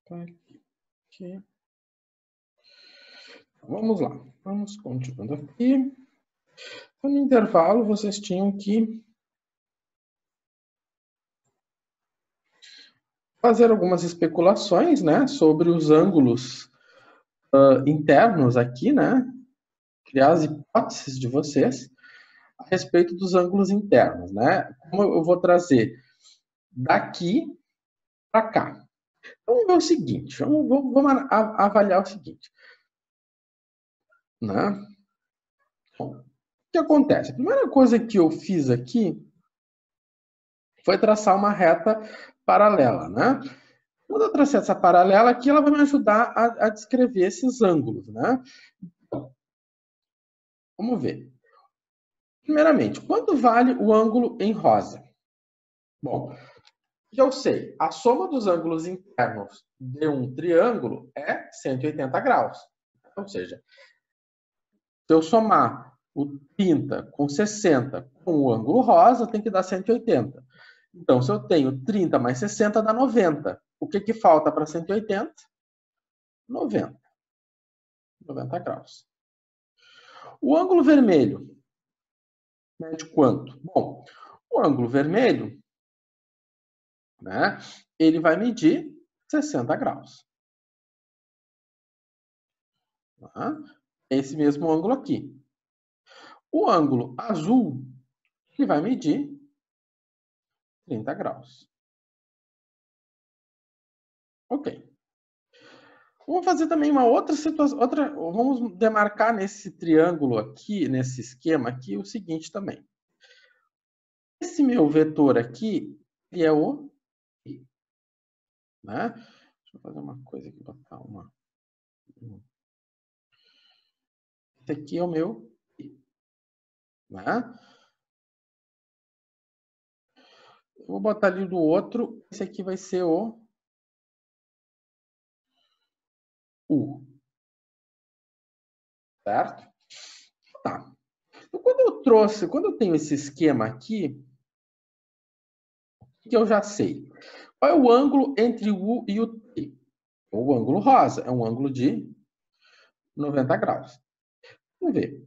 Tá aqui. Vamos lá. Vamos continuando aqui. Então, no intervalo, vocês tinham que fazer algumas especulações, né, sobre os ângulos internos aqui, né, criar as hipóteses de vocês a respeito dos ângulos internos, né? Como eu vou trazer daqui para cá. Então, vamos ver o seguinte, vamos avaliar o seguinte, né? Bom, o que acontece? A primeira coisa que eu fiz aqui foi traçar uma reta paralela, né? Quando eu tracei essa paralela aqui, ela vai me ajudar a descrever esses ângulos, né? Vamos ver. Primeiramente, quanto vale o ângulo em rosa? Bom, eu sei, a soma dos ângulos internos de um triângulo é 180 graus. Ou seja, se eu somar o 30 com 60 com o ângulo rosa, tem que dar 180. Então, se eu tenho 30 mais 60, dá 90. O que falta para 180? 90. 90 graus. O ângulo vermelho mede quanto? Bom, o ângulo vermelho, né, ele vai medir 60 graus. Tá? Esse mesmo ângulo aqui. O ângulo azul, ele vai medir 30 graus. Ok. Vamos fazer também uma outra situação, vamos demarcar nesse triângulo aqui, nesse esquema aqui, o seguinte também. Esse meu vetor aqui, ele é o I, né? Deixa eu fazer uma coisa aqui, botar uma. Esse aqui é o meu I, né? Eu vou botar ali do outro, esse aqui vai ser o U, certo? Tá. Então, quando eu tenho esse esquema aqui, o que eu já sei? Qual é o ângulo entre o U e o T? O ângulo rosa é um ângulo de 90 graus. Vamos ver.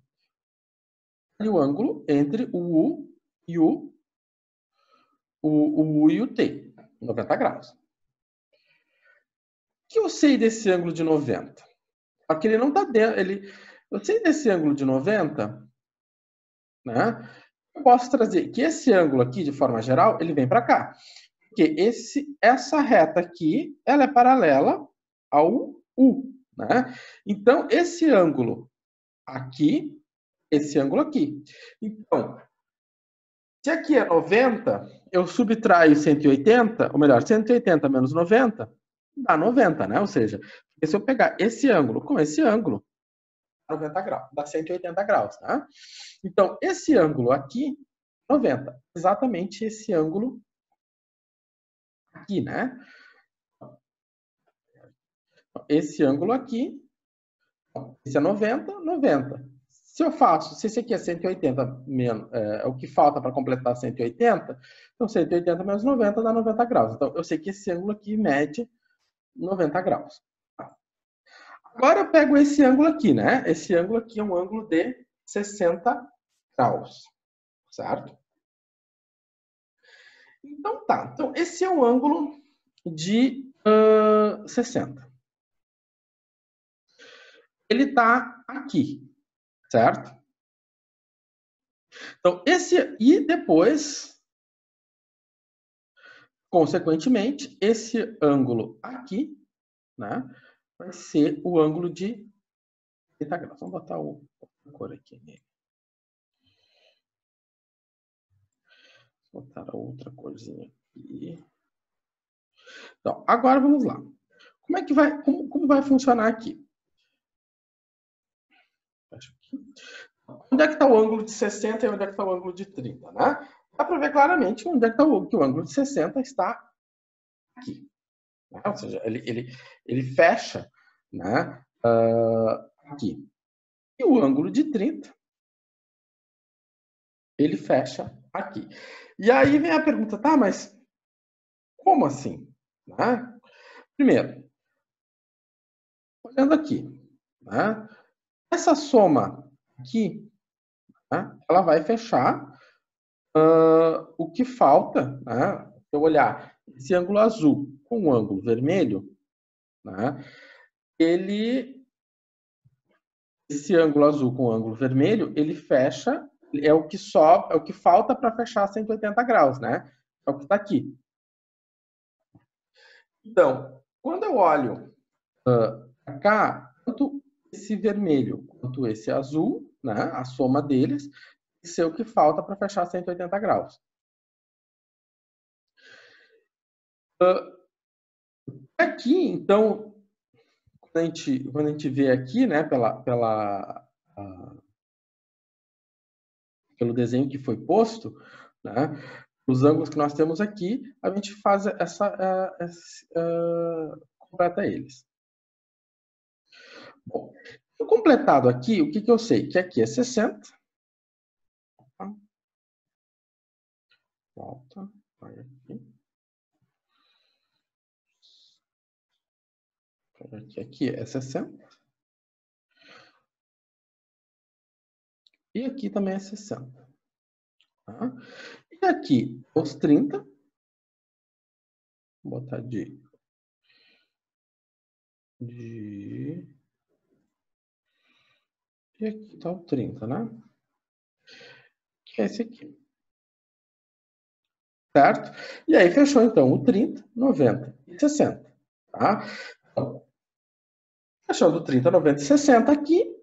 E o ângulo entre o U e o U e o T, 90 graus. O que eu sei desse ângulo de 90? Aqui ele não está dentro. Eu sei desse ângulo de 90, né? Eu posso trazer que esse ângulo aqui, de forma geral, ele vem para cá. Porque essa reta aqui, ela é paralela ao U, né? Então, esse ângulo aqui, esse ângulo aqui. Então, se aqui é 90, eu subtraio 180, ou melhor, 180 menos 90, dá 90, né? Ou seja, se eu pegar esse ângulo com esse ângulo, 90 graus, dá 180 graus, tá? Então, esse ângulo aqui, 90, exatamente esse ângulo aqui, né? Esse ângulo aqui, esse é 90, 90. Se eu faço, se esse aqui é 180 menos, é o que falta para completar 180, então 180 menos 90 dá 90 graus. Então, eu sei que esse ângulo aqui mede 90 graus. Agora eu pego esse ângulo aqui, né? Esse ângulo aqui é um ângulo de 60 graus, certo? Então tá, então esse é o ângulo de 60. Ele está aqui, certo? Então e depois, consequentemente, esse ângulo aqui, né, vai ser o ângulo de 30 graus. Vamos botar a cor aqui nele. Vou botar a outra corzinha aqui. Então, agora vamos lá. Como é que vai, como vai funcionar aqui? Onde é que está o ângulo de 60 e onde é que está o ângulo de 30, né? Dá para ver claramente onde é que está que o ângulo de 60 está aqui. Né? Ou seja, ele fecha, né, aqui. E o ângulo de 30, ele fecha aqui. E aí vem a pergunta, tá, mas como assim? Né? Primeiro, vendo aqui, né? Essa soma aqui, né, ela vai fechar o que falta, né? Se eu olhar esse ângulo azul com o ângulo vermelho, né? Esse ângulo azul com o ângulo vermelho, ele fecha, é o que sobe, é o que falta para fechar 180 graus, né? É o que está aqui. Então, quando eu olho para cá, tanto esse vermelho quanto esse azul, né? A soma deles, isso é o que falta para fechar 180 graus. Aqui, então, quando a gente vê aqui, né, pelo desenho que foi posto, né, os ângulos que nós temos aqui, a gente faz completa eles. Bom, completado aqui, o que eu sei? Que aqui é 60. Volta, vai aqui. Aqui é 60. E aqui também é 60. Tá? E aqui, os 30. Vou botar de... E aqui está o 30, né? Que é esse aqui. Certo? E aí fechou, então, o 30, 90 e 60. Tá? Então, fechando o 30, 90 e 60 aqui,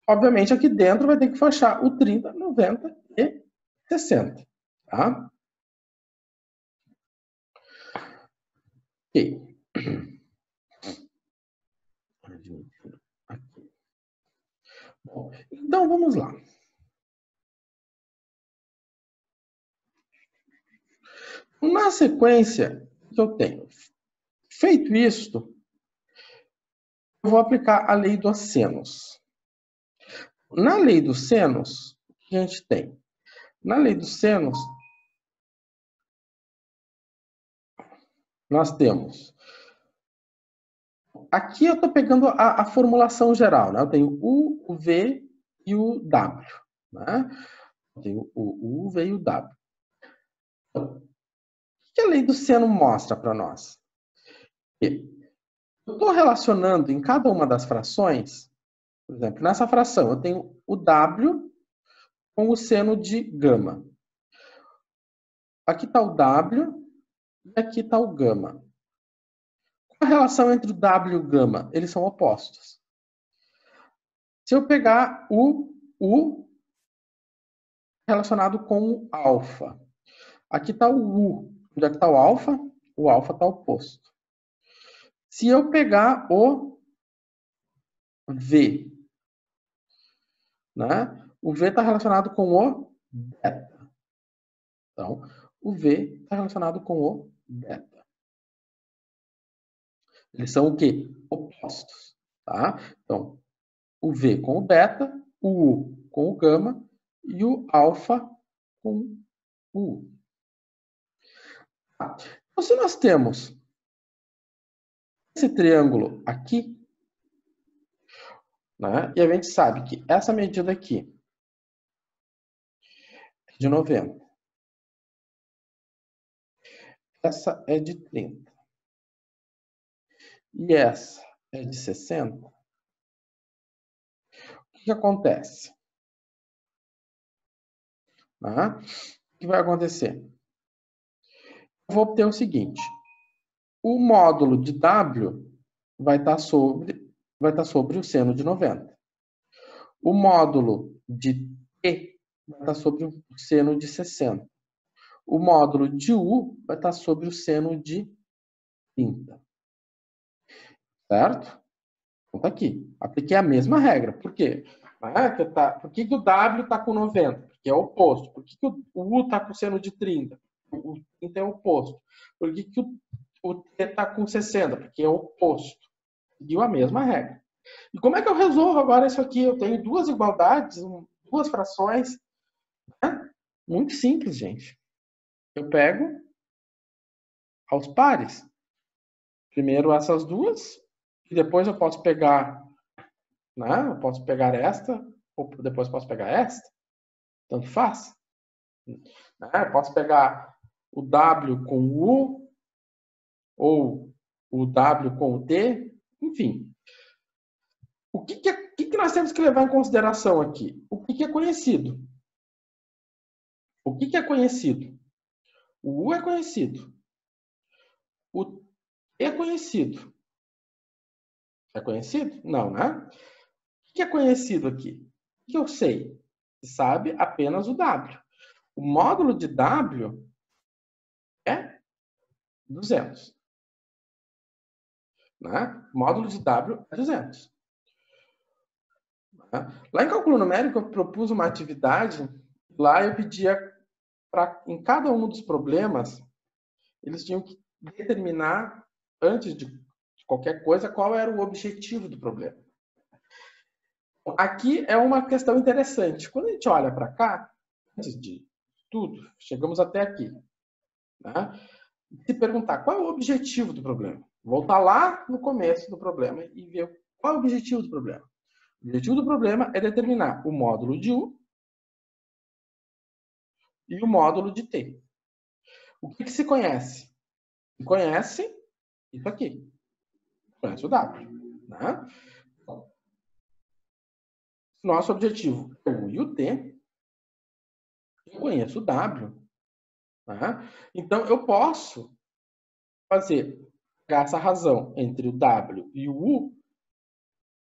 obviamente aqui dentro vai ter que fechar o 30, 90 e 60. Tá? Ok. Aqui. Bom, então vamos lá. Na sequência que eu tenho, feito isto, eu vou aplicar a lei dos senos. Na lei dos senos, o que a gente tem? Na lei dos senos, nós temos... Aqui eu estou pegando a formulação geral, né? Eu tenho o V e o W. Né? Eu tenho o U, V e o W. Então, o que a lei do seno mostra para nós? Eu estou relacionando em cada uma das frações, por exemplo, nessa fração eu tenho o W com o seno de gama. Aqui está o W e aqui está o gama. Qual a relação entre o W e o gama? Eles são opostos. Se eu pegar o U relacionado com o alfa, aqui está o U. Onde é que está o alfa? O alfa está oposto. Se eu pegar o V, né? O V está relacionado com o beta. Então, o V está relacionado com o beta. Eles são o quê? Opostos. Tá? Então, o V com o beta, o U com o gama e o alfa com o U. Tá? Então, se nós temos esse triângulo aqui, né? E a gente sabe que essa medida aqui é de 90. Essa é de 30. E essa é de 60. O que acontece? Né? O que vai acontecer? Eu vou obter o seguinte. O módulo de W vai estar sobre o seno de 90. O módulo de T vai estar sobre o seno de 60. O módulo de U vai estar sobre o seno de 30. Certo? Então tá aqui. Apliquei a mesma regra. Por quê? Por que o W está com 90? Porque é o oposto. Por que o U está com seno de 30? O 30 é o oposto. Por que o T está com 60? Porque é o oposto. Seguiu a mesma regra. E como é que eu resolvo agora isso aqui? Eu tenho duas igualdades, duas frações. Né? Muito simples, gente. Eu pego aos pares. Primeiro essas duas, E depois eu posso pegar, né? Eu posso pegar esta, ou depois posso pegar esta. Tanto faz. Eu posso pegar o W com o U, ou o W com o T, enfim. O que nós temos que levar em consideração aqui? O que é conhecido? O que é conhecido? O U é conhecido. O T é conhecido. É conhecido? Não, né? O que é conhecido aqui? O que eu sei? Você sabe apenas o W. O módulo de W é 200. Né? O módulo de W é 200. Lá em cálculo numérico, eu propus uma atividade. Lá eu pedia para, em cada um dos problemas, eles tinham que determinar, antes de qualquer coisa, qual era o objetivo do problema. Aqui é uma questão interessante. Quando a gente olha para cá, antes de tudo, chegamos até aqui. Né? Se perguntar qual é o objetivo do problema. Voltar lá no começo do problema e ver qual é o objetivo do problema. O objetivo do problema é determinar o módulo de U e o módulo de T. O que se conhece? Se conhece isso aqui. Conhece o W. Né? Nosso objetivo é o U e o T. Eu conheço o W. Né? Então, eu posso fazer essa razão entre o W e o U,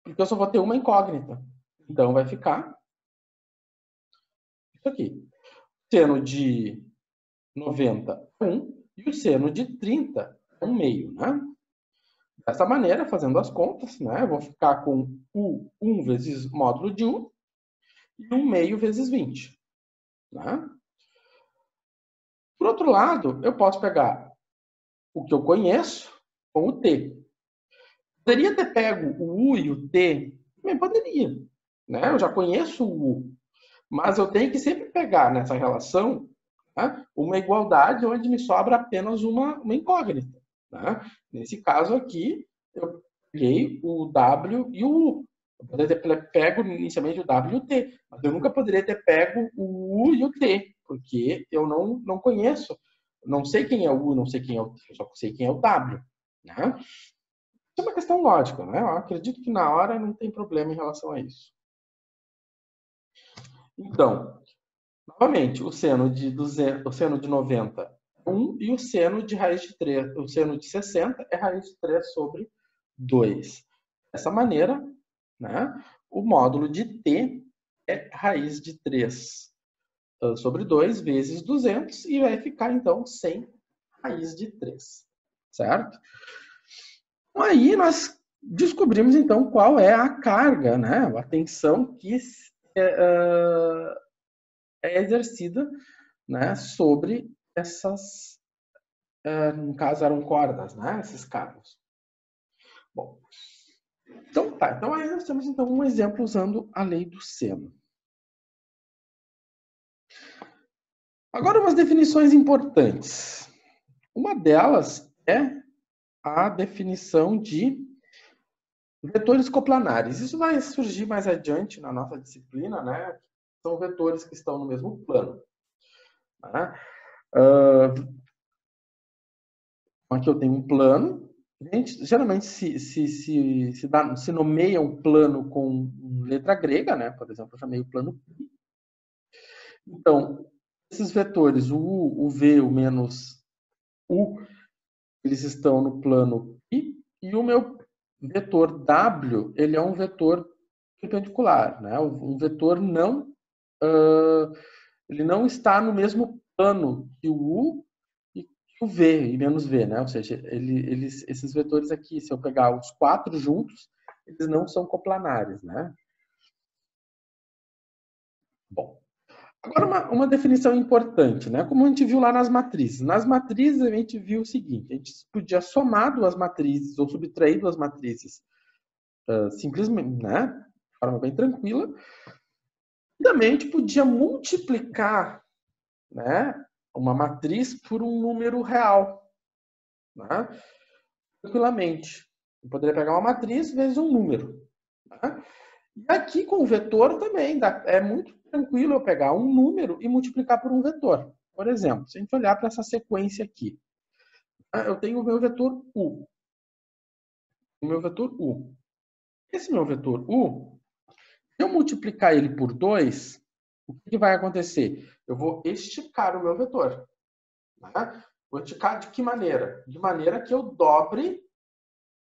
porque eu só vou ter uma incógnita. Então, vai ficar isso aqui. Seno de 90 é 1 e o seno de 30 é 1 meio. Né? Dessa maneira, fazendo as contas, né, eu vou ficar com U 1 vezes módulo de U e 1 meio vezes 20. Né? Por outro lado, eu posso pegar o que eu conheço com o T. Poderia ter pego o U e o T? Também poderia. Né? Eu já conheço o U. Mas eu tenho que sempre pegar nessa relação, né, uma igualdade onde me sobra apenas uma incógnita. Né? Nesse caso aqui, eu peguei o W e o U. Eu poderia ter pego inicialmente o W e o T, mas eu nunca poderia ter pego o U e o T, porque eu não conheço, não sei quem é o U, não sei quem é o T, eu só sei quem é o W. Né? Isso é uma questão lógica, né? Eu acredito que na hora não tem problema em relação a isso. Então, novamente, o seno de 90 é 1 e o seno de raiz de 3, o seno de 60 é raiz de 3 sobre 2. Dessa maneira, né, o módulo de t é raiz de 3 sobre 2 vezes 200 e vai ficar, então, 100 raiz de 3. Certo? Então, aí nós descobrimos, então, qual é a carga, né, a tensão que é exercida, né, sobre essas, no caso eram cordas, né, esses cabos. Bom, então tá. Então aí nós temos então um exemplo usando a lei do seno. Agora umas definições importantes. Uma delas é a definição de vetores coplanares. Isso vai surgir mais adiante na nossa disciplina, né? São vetores que estão no mesmo plano. Né? Aqui eu tenho um plano. Geralmente se nomeia um plano com letra grega, né? Por exemplo, eu chamei o plano π. Então, esses vetores, o U, o V, o menos U, eles estão no plano π, e o meu vetor W, ele é um vetor perpendicular, né? Um vetor não, ele não está no mesmo plano que o U e o V, e menos V, né? Ou seja, esses vetores aqui, se eu pegar os 4 juntos, eles não são coplanares, né? Bom, agora uma definição importante, né? Como a gente viu lá nas matrizes. Nas matrizes a gente viu o seguinte, a gente podia somar duas matrizes ou subtrair duas matrizes simplesmente, né? De forma bem tranquila. E também a gente podia multiplicar, né, uma matriz por um número real, né? Tranquilamente. Eu poderia pegar uma matriz vezes um número. Tá? E aqui com o vetor também, é muito tranquilo eu pegar um número e multiplicar por um vetor. Por exemplo, se a gente olhar para essa sequência aqui, eu tenho o meu vetor U. O meu vetor U. Esse meu vetor U, se eu multiplicar ele por 2, o que vai acontecer? Eu vou esticar o meu vetor. Tá? Vou esticar de que maneira? De maneira que eu dobre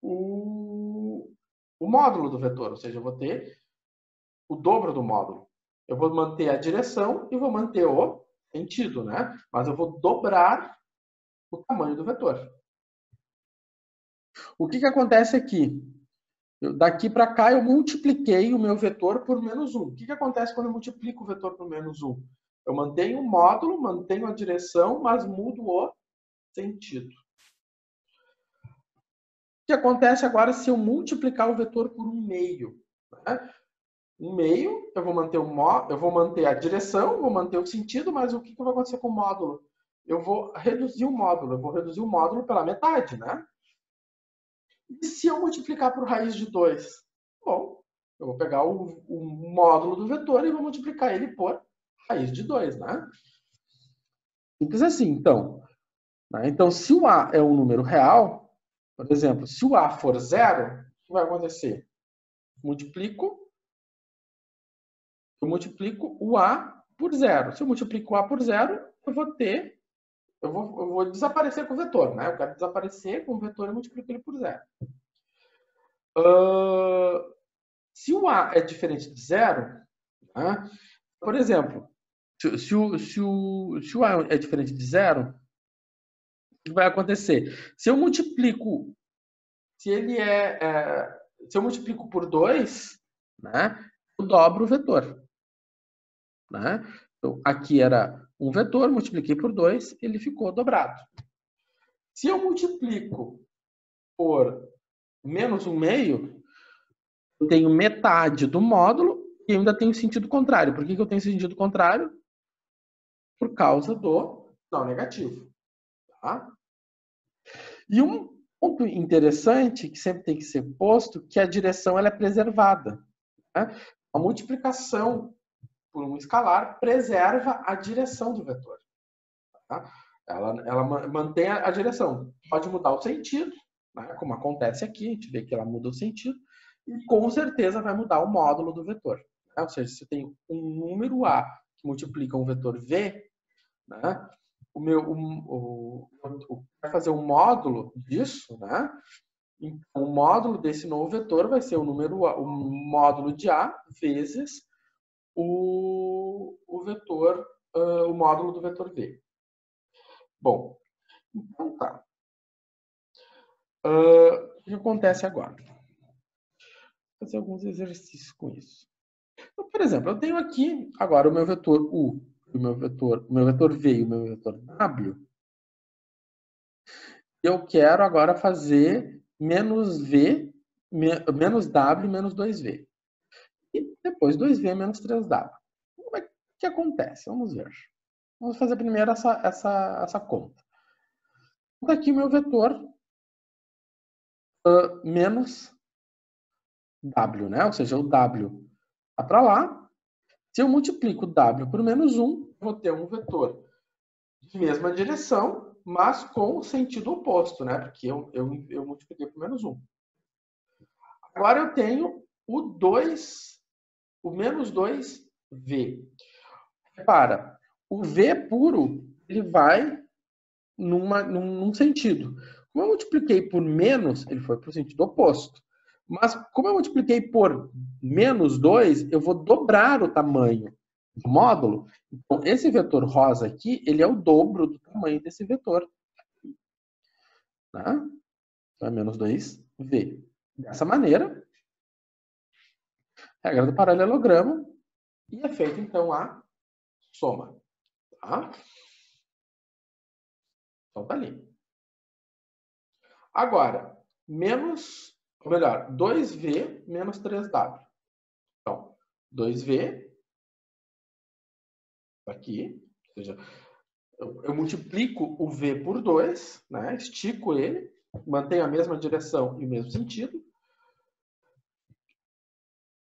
o módulo do vetor, ou seja, eu vou ter o dobro do módulo. Eu vou manter a direção e vou manter o sentido, né? Mas eu vou dobrar o tamanho do vetor. O que acontece aqui? Daqui para cá eu multipliquei o meu vetor por menos 1. O que acontece quando eu multiplico o vetor por menos 1? Eu mantenho o módulo, mantenho a direção, mas mudo o sentido. O que acontece agora se eu multiplicar o vetor por 1 meio? Né? 1 meio, eu vou manter a direção, vou manter o sentido, mas o que vai acontecer com o módulo? Eu vou reduzir o módulo, pela metade, né? E se eu multiplicar por raiz de 2? Bom, eu vou pegar o módulo do vetor e vou multiplicar ele por raiz de 2, né? Simples assim, então. Né? Então, se o A é um número real, por exemplo, se o A for 0, o que vai acontecer? Eu multiplico o A por 0. Se eu multiplico o A por 0, eu vou desaparecer com o vetor, né? Eu quero desaparecer com o vetor e multiplico ele por 0. Se o A é diferente de 0, né? Por exemplo, se o A é diferente de 0, o que vai acontecer? Se eu multiplico por 2, né, eu dobro o vetor. Né? Então, aqui era um vetor, multipliquei por 2, ele ficou dobrado. Se eu multiplico por menos 1 meio, eu tenho metade do módulo e ainda tenho sentido contrário. Por que eu tenho sentido contrário? Por causa do sinal negativo. Tá? E um ponto interessante que sempre tem que ser posto, que a direção ela é preservada. Né? A multiplicação por um escalar preserva a direção do vetor. Tá? Ela mantém a direção. Pode mudar o sentido, né? Como acontece aqui, a gente vê que ela muda o sentido, e com certeza vai mudar o módulo do vetor. Né? Ou seja, se eu tenho um número A que multiplica um vetor V, né? Vai fazer um módulo disso, né? Então, o módulo desse novo vetor vai ser o módulo de A vezes o módulo do vetor V. Bom, então tá. O que acontece agora? Vou fazer alguns exercícios com isso. Então, por exemplo, eu tenho aqui agora o meu vetor U, o meu vetor V e o meu vetor W. Eu quero agora fazer menos V, menos W, menos 2V. E depois 2V menos 3W. Como é que acontece? Vamos ver. Vamos fazer primeiro essa conta. Então, aqui o meu vetor menos W, né? Ou seja, o W está para lá. Se eu multiplico W por menos 1, vou ter um vetor de mesma direção, mas com o sentido oposto, né? Porque eu multipliquei por menos 1. Agora eu tenho o menos 2V. Repara, o V puro, ele vai num sentido. Como eu multipliquei por menos, ele foi para o sentido oposto. Mas como eu multipliquei por menos 2, eu vou dobrar o tamanho do módulo. Então, esse vetor rosa aqui, ele é o dobro do tamanho desse vetor. Tá? Então, é menos 2V. Dessa maneira, regra do paralelogramo, e é feita, então, a soma. Tá? Então, tá ali. Agora, 2V menos 3W. Então, 2V, aqui, ou seja, eu multiplico o V por 2, né? Estico ele, mantém a mesma direção e o mesmo sentido.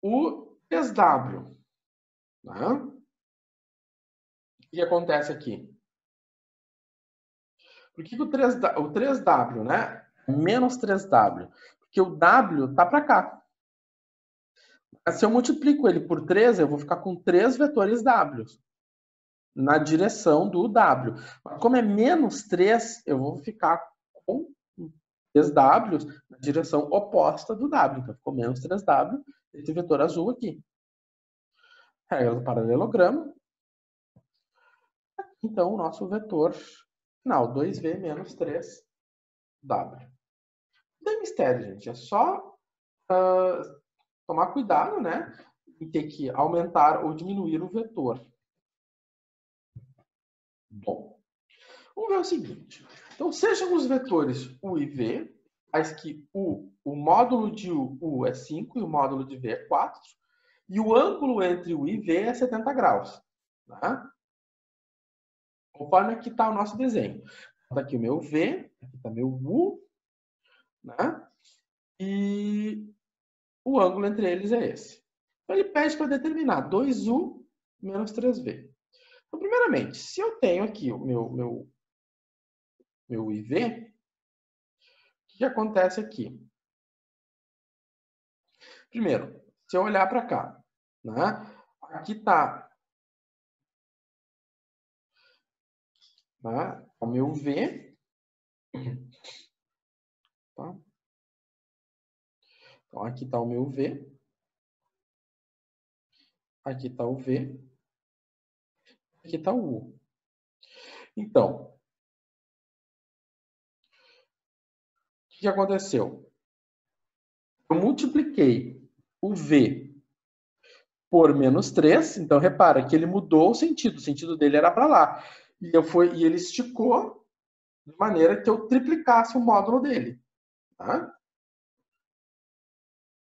O 3W, né? O que acontece aqui? Por que o 3W, né? Menos 3W? Porque o W está para cá. Se eu multiplico ele por 3, eu vou ficar com 3 vetores W na direção do W. Mas como é menos 3, eu vou ficar com 3W na direção oposta do W. Então, ficou menos 3W, esse vetor azul aqui. Regra do paralelogramo. Então, o nosso vetor final, 2V menos 3W. Não tem mistério, gente. É só tomar cuidado, né? E ter que aumentar ou diminuir o vetor. Bom, vamos ver o seguinte. Então, sejam os vetores U e V, faz que o módulo de U é 5 e o módulo de V é 4, e o ângulo entre U e V é 70 graus. Tá? Conforme aqui está o nosso desenho. Está aqui o meu V, aqui está meu U, né? E o ângulo entre eles é esse. Então, ele pede para determinar 2U menos 3V. Então, primeiramente, se eu tenho aqui o meu IV, o que acontece aqui? Primeiro, se eu olhar para cá, né? Aqui está, né, o meu V. Tá? Então, aqui está o meu V. Aqui está o V. Aqui está o U. Então, o que aconteceu? Eu multipliquei o V por menos 3. Então, repara que ele mudou o sentido dele era para lá. E ele esticou de maneira que eu triplicasse o módulo dele. Tá?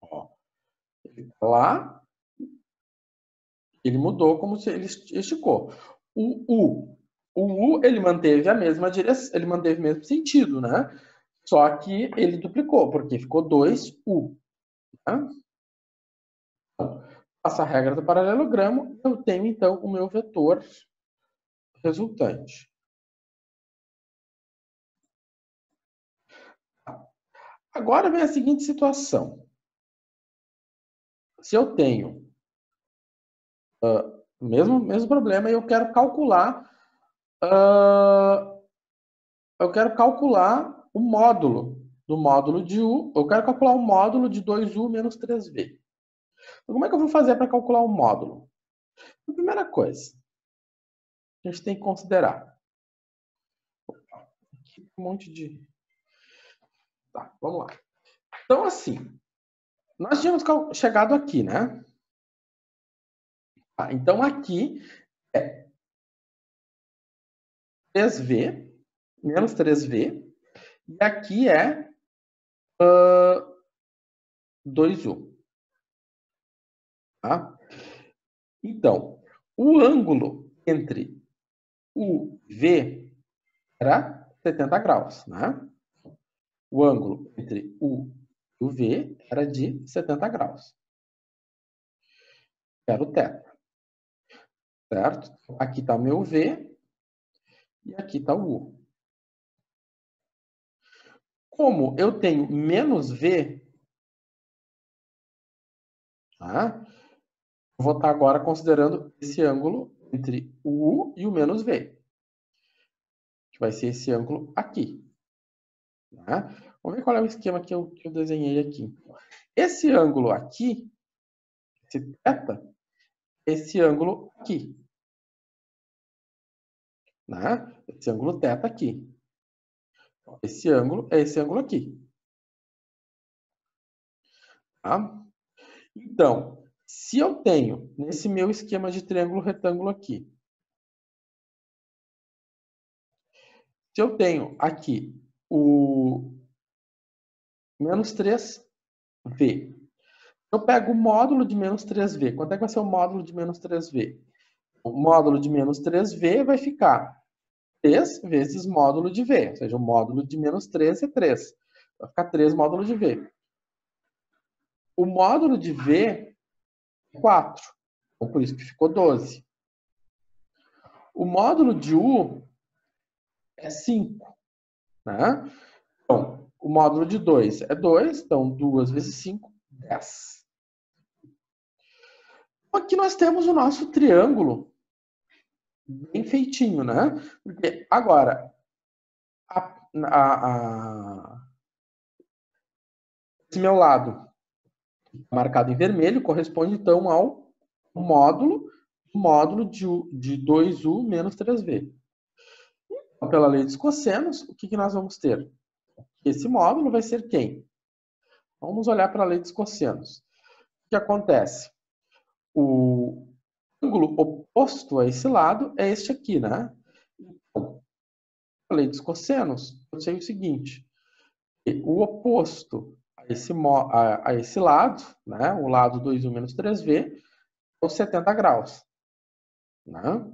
Ó, ele tá lá, ele mudou como se ele esticou. O U ele manteve a mesma direção, ele manteve o mesmo sentido, né? Só que ele duplicou, porque ficou 2U. Tá? Passa a regra do paralelogramo, eu tenho então o meu vetor resultante. Agora vem a seguinte situação. Se eu tenho mesmo problema e eu quero calcular o módulo do módulo de U, eu quero calcular o módulo de 2U menos 3V. Então, como é que eu vou fazer para calcular o módulo? A primeira coisa, a gente tem que considerar. Aqui um monte de... Tá, vamos lá. Então, assim, nós tínhamos chegado aqui, né? Tá, então, aqui é 3V menos 3V. E aqui é 2U. Tá? Então, o ângulo entre U e V era 70 graus. Né? O ângulo entre U e o V era de 70 graus. Era o θ. Certo? Aqui está o meu V e aqui está o U. Como eu tenho menos V, tá? Eu vou estar agora considerando esse ângulo entre o U e o menos V. Que vai ser esse ângulo aqui. Tá? Vamos ver qual é o esquema que eu desenhei aqui. Esse ângulo aqui, esse θ, esse ângulo aqui. Né? Esse ângulo θ aqui. Esse ângulo é esse ângulo aqui. Tá? Então, se eu tenho, nesse meu esquema de triângulo retângulo aqui, se eu tenho aqui o menos 3V, eu pego o módulo de menos 3V. Quanto é que vai ser o módulo de menos 3V? O módulo de menos 3V vai ficar 3 vezes módulo de V, ou seja, o módulo de menos 3 é 3. Vai ficar 3 módulos de V. O módulo de V é 4. Então, por isso que ficou 12. O módulo de U é 5. Né? Então, o módulo de 2 é 2. Então, 2 vezes 5, 10. Aqui nós temos o nosso triângulo bem feitinho, né? Porque agora, esse meu lado marcado em vermelho corresponde então ao módulo de 2u menos 3v. Então, pela lei dos cossenos, o que nós vamos ter? Esse módulo vai ser quem? Vamos olhar para a lei dos cossenos. O que acontece? O ângulo oposto a esse lado é este aqui, né? Então, a lei dos cossenos, eu sei o seguinte: o oposto a esse lado, né? O lado 2u menos 3v, é os 70 graus. Né?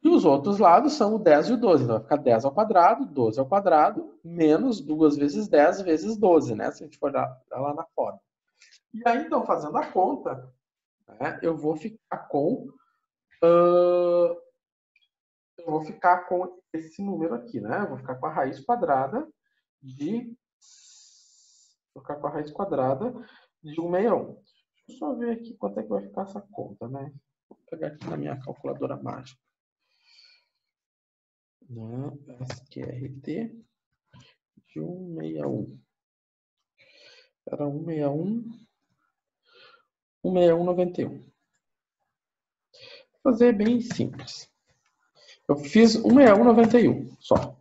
E os outros lados são o 10 e o 12. Então vai ficar 10 ao quadrado, 12 ao quadrado, menos 2 vezes 10 vezes 12, né? Se a gente for lá na forma. E aí, então, fazendo a conta, né, eu vou ficar com esse número aqui, né? Eu vou ficar com a raiz quadrada de 161. Deixa eu só ver aqui quanto é que vai ficar essa conta, né? Vou pegar aqui na minha calculadora mágica. SQRT de 161. Era 161,91. Vou fazer bem simples. Eu fiz 161,91 só.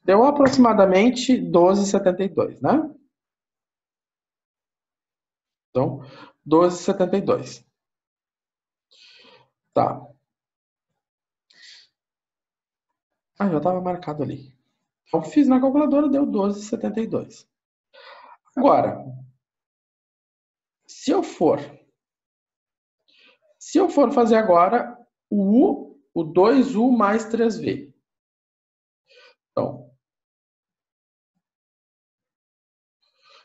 Deu aproximadamente 12,72, né? Então, 12,72. Tá. Ah, já estava marcado ali. Então, fiz na calculadora, deu 12,72. Agora, se eu for fazer agora o 2u mais 3v. Então,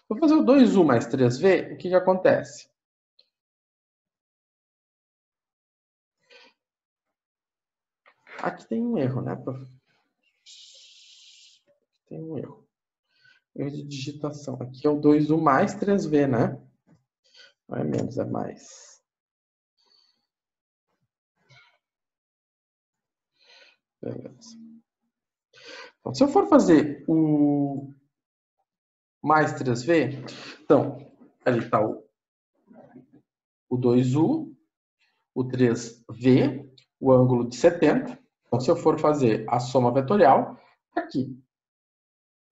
vou fazer o 2u mais 3v, o que acontece? Aqui tem um erro, né, prof? Tem um erro. Erro de digitação. Aqui é o 2u mais 3v, né? Não é menos, é mais. Beleza. Então, se eu for fazer o mais 3v, então, ali está o 2u, o 3v, o ângulo de 70. Então, se eu for fazer a soma vetorial, aqui.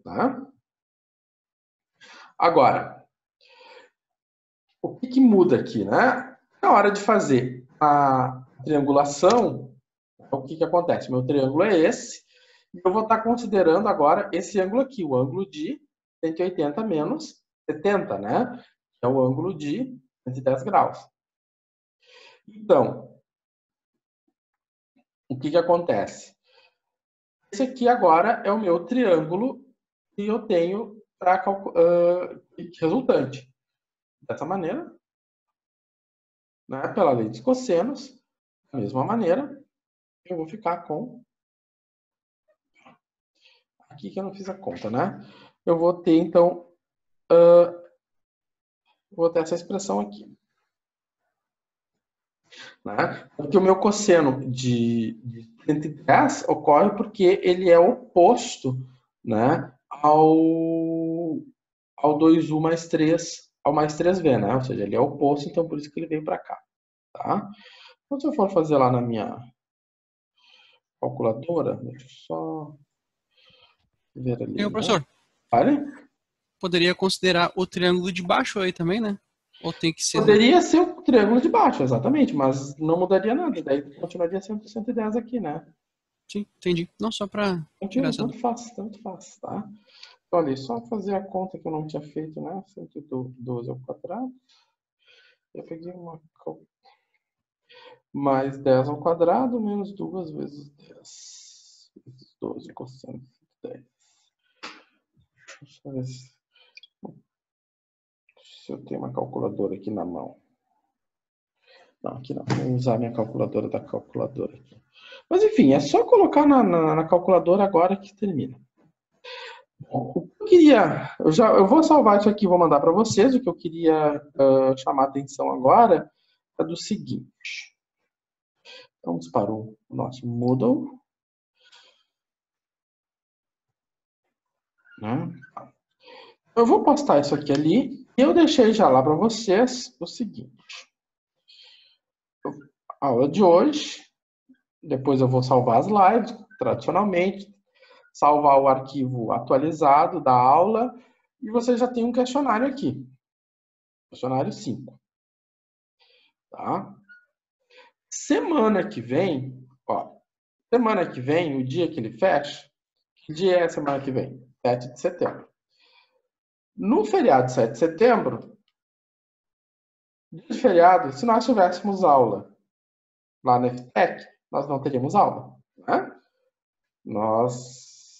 Tá? Agora, o que muda aqui, né? Na hora de fazer a triangulação, o que acontece? Meu triângulo é esse, e eu vou estar considerando agora esse ângulo aqui, o ângulo de 180 menos 70, né? Que é o ângulo de 110 graus. Então, o que acontece? Esse aqui agora é o meu triângulo que eu tenho para resultante. Dessa maneira, né, pela lei dos cossenos, da mesma maneira, eu vou ficar com... Aqui que eu não fiz a conta, né? Eu vou ter, então, vou ter essa expressão aqui. Né? Porque o meu cosseno de 110 ocorre porque ele é oposto, né, ao 2u mais 3, ao mais 3v, né? Ou seja, ele é oposto, então por isso que ele veio para cá. Tá? Então, se eu for fazer lá na minha calculadora, deixa eu só ver ali. E o professor? Vale? Poderia considerar o triângulo de baixo aí também, né? Ou tem que ser... Poderia ser o triângulo de baixo, exatamente, mas não mudaria nada. Daí continuaria sendo 110 aqui, né? Sim, entendi. Não só para tirar essa dúvida. Tanto faz, tá? Então, ali, só fazer a conta que eu não tinha feito, né? 112 ao quadrado. Eu peguei uma... mais 10 ao quadrado, menos 2 vezes 10. Vezes 12, cosseno de 10. Deixa eu ver se eu tenho uma calculadora aqui na mão. Não, aqui não. Vou usar minha calculadora da calculadora aqui. Mas enfim, é só colocar na calculadora agora que termina. Bom, o que eu queria. Eu vou salvar isso aqui e vou mandar para vocês. O que eu queria chamar a atenção agora é do seguinte. Vamos para o nosso Moodle. Né? Eu vou postar isso aqui ali. E eu deixei já lá para vocês o seguinte. A aula de hoje. Depois eu vou salvar as lives, tradicionalmente. Salvar o arquivo atualizado da aula. E você já tem um questionário aqui. Questionário 5. Tá? Semana que vem, o dia que ele fecha, que dia é a semana que vem? 7 de setembro. No feriado de 7 de setembro, dia de feriado, se nós tivéssemos aula lá na FTEC, nós não teríamos aula. Né?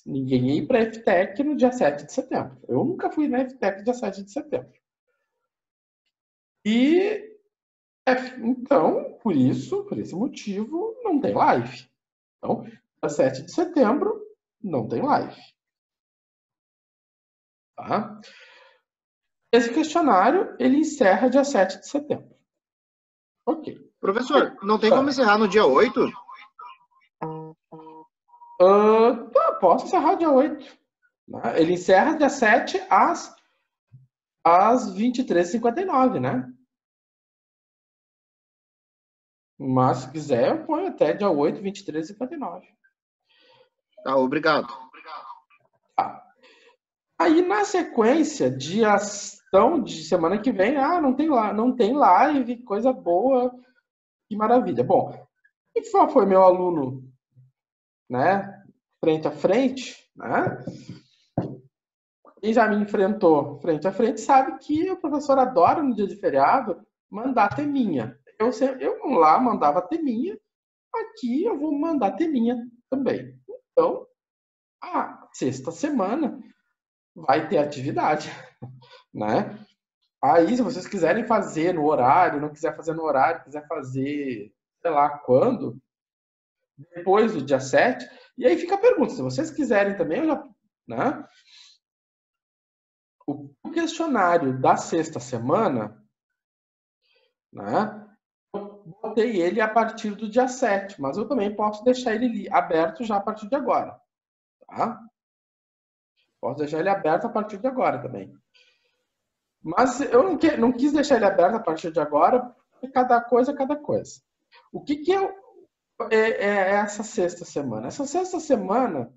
Ninguém ia para a FTEC no dia 7 de setembro. Eu nunca fui na FTEC dia 7 de setembro. E então, por esse motivo, não tem live. Então, dia 7 de setembro, não tem live. Tá? Esse questionário, ele encerra dia 7 de setembro. Ok. Professor, não tem como encerrar no dia 8? Posso encerrar dia 8. Ele encerra dia 7 às 23h59, né? Mas se quiser, eu ponho até dia 8, 23h59. Tá, obrigado. Tá. Aí, na sequência, de semana que vem, não tem live, coisa boa, que maravilha. Bom, quem foi meu aluno, né, frente a frente, né, quem já me enfrentou frente a frente sabe que o professor adora, no dia de feriado, mandar teminha. Eu lá mandava teminha, aqui eu vou mandar teminha também. Então, a sexta semana vai ter atividade, né? Aí, se vocês quiserem fazer no horário, não quiser fazer no horário, quiser fazer, sei lá quando, depois do dia 7, e aí fica a pergunta, se vocês quiserem também, né? O questionário da sexta semana, né? Eu botei ele a partir do dia 7, mas eu também posso deixar ele aberto já a partir de agora, tá? Posso deixar ele aberto a partir de agora também. Mas eu não quis deixar ele aberto a partir de agora, porque cada coisa é cada coisa. O que é essa sexta semana? Essa sexta semana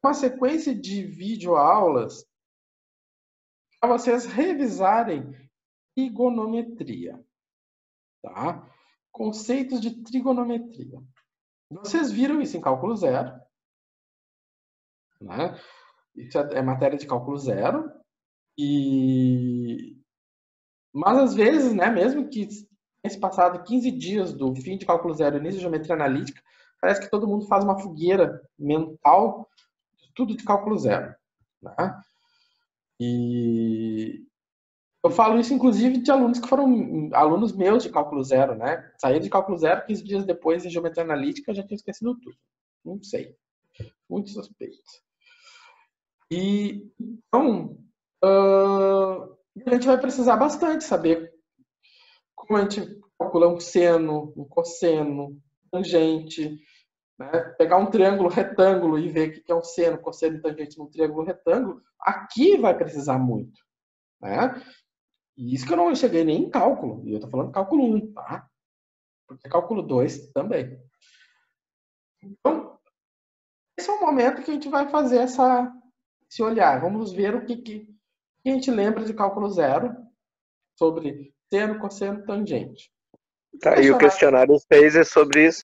é uma sequência de videoaulas para vocês revisarem trigonometria. Tá? Conceitos de trigonometria. Vocês viram isso em cálculo zero. Né? Isso é matéria de cálculo zero. Mas às vezes, né, mesmo que tenha passado 15 dias do fim de cálculo zero e início de geometria analítica, parece que todo mundo faz uma fogueira mental de tudo de cálculo zero. Né? E eu falo isso, inclusive, de alunos que foram alunos meus de cálculo zero, né? Saíram de cálculo zero, 15 dias depois, em geometria analítica, eu já tinha esquecido tudo. Não sei. Muito suspeito. E, então, a gente vai precisar bastante saber como a gente calcula um seno, um cosseno, tangente, né? Pegar um triângulo retângulo e ver o que é um seno, cosseno e tangente num triângulo retângulo, aqui vai precisar muito, né? E isso que eu não cheguei nem em cálculo, e eu tô falando cálculo 1, tá? Porque cálculo 2 também. Então, esse é o momento que a gente vai fazer esse olhar. Vamos ver o que a gente lembra de cálculo zero sobre seno, cosseno, tangente. Tá, e o questionário 6 é sobre isso?